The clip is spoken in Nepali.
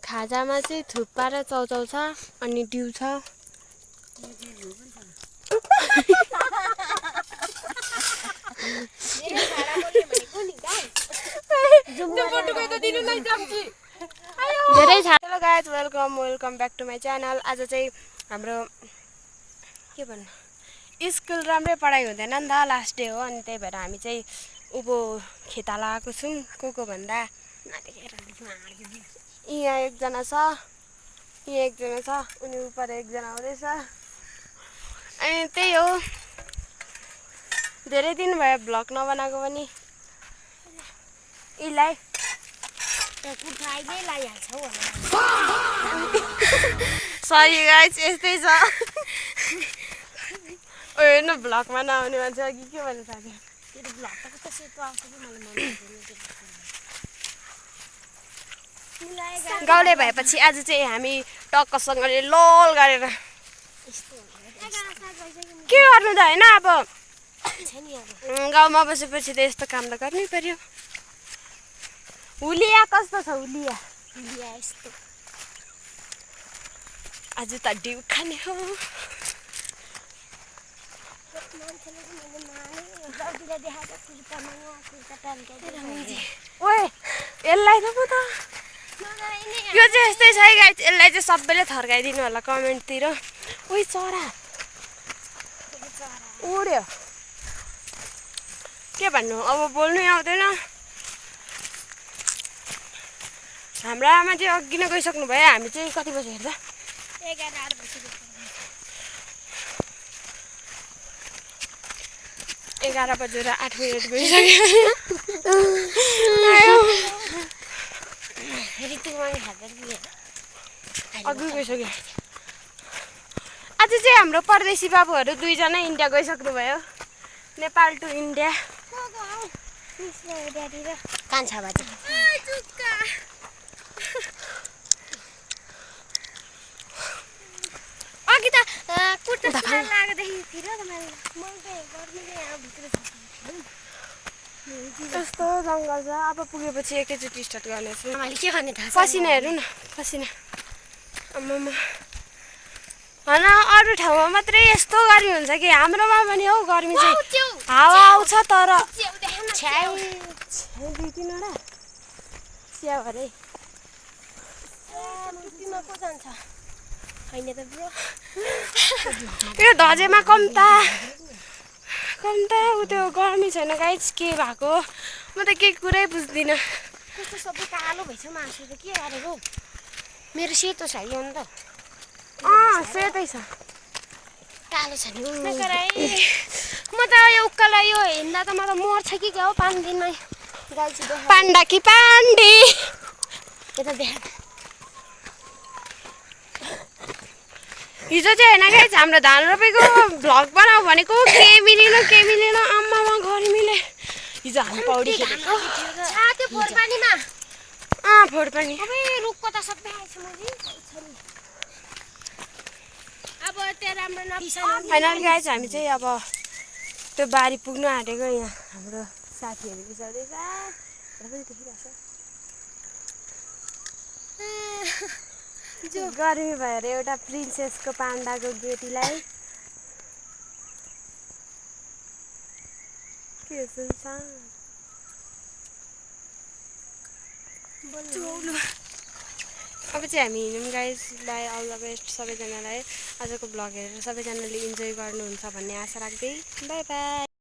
खाजामा चाहिँ थुक्पा र चाउचाउ छ अनि डिउ छ। धेरै hello guys welcome back to my channel. आज चाहिँ हाम्रो के भन्नु स्कुल राम्रै पढाइ हुँदैन नि त, लास्ट डे हो अनि त्यही भएर हामी चाहिँ उँभो खेता लगाएको छौँ। को भन्दा यहाँ एकजना छ, यहाँ एकजना छ, उनी उपर एकजना आउँदैछ। अनि त्यही हो, धेरै दिन भयो भ्लग नबनाएको पनि। यसलाई सरी गाइस, यस्तै छ। हेर्नु भ्लगमा नआउने मान्छे अघि के भन्नु थाल्यो। गाउँले भएपछि आज चाहिँ हामी टक्कसँगले लोल गरेर के गर्नु त होइन। अब गाउँमा बसेपछि त यस्तो काम त गर्नै पर्यो। हुलिया कस्तो छ? हुलिया यस्तो आज त डिउ खाने हो। ओए यसलाई त म त यो चाहिँ यस्तै छ है गाइस, यसलाई चाहिँ सबैले थर्काइदिनु होला कमेन्टतिर। ओइ चरा उड्यो, के भन्नु अब बोल्नै आउँदैन। हाम्रो आमा चाहिँ अघि नै गइसक्नु भयो। हामी चाहिँ कति बजी हेर्दा 11-8 बजी 11 बजेर 8 मिनट गइसक्यो। अघि गइसक्यो। आज चाहिँ हाम्रो परदेशी बाबुहरू 2 जना इन्डिया गइसक्नु भयो। Nepal to India. कान्छाबाट अघि त कुर्ता लागेदेखि फिर यस्तो जङ्गल छ। अब पुगेपछि एकैचोटि स्टार्ट गर्नेछु। के गर्ने थाहा छ? पसिना हेर्नु न, पसिना आम्मामा। होइन अरू ठाउँमा मात्रै यस्तो गर्मी हुन्छ कि हाम्रोमा पनि हौ गर्मी चाहिँ हावा आउँछ तर 2-3वटा चिया भरे को जान्छ होइन त ब्रो। यो धजेमा कम्ता उ त्यो गर्मी छैन गाइस, के भएको म त केही कुरै बुझ्दिनँ। कस्तो सबै कालो भइसक्यो मासु त के गरेको? मेरो सेतो छ यो नि त। सेतै छ, कालो छ नि। म त यो उक्काला यो हिँड्दा त म त मर्छ कि क्या हो 5 दिनमै। पाण्डा कि पाण्डी यता देख। हिजो चाहिँ होइन गाइस, हाम्रो धान रोपेको भ्लग बनाऊ भनेको के मिलेन आम्मामा गर्मीले। हिजो हामी पौडी खेलेको फोरपानी। रुखको त सबै आएछ मैले। अब त्यो राम्रो फाइनल गाइस, हामी चाहिँ अब त्यो बारी पुग्नु आँटेको। यहाँ हाम्रो साथीहरू बिचाउँदैछ। गर्मी भएर एउटा प्रिन्सेसको पाण्डाको गेटीलाई के सुन्छ। अब चाहिँ हामी हिँड्यौँ गाइसलाई। अल द बेस्ट सबैजनालाई। आजको भ्लग हेरेर सबैजनाले इन्जोय गर्नुहुन्छ भन्ने आशा राख्दै बाई बाई।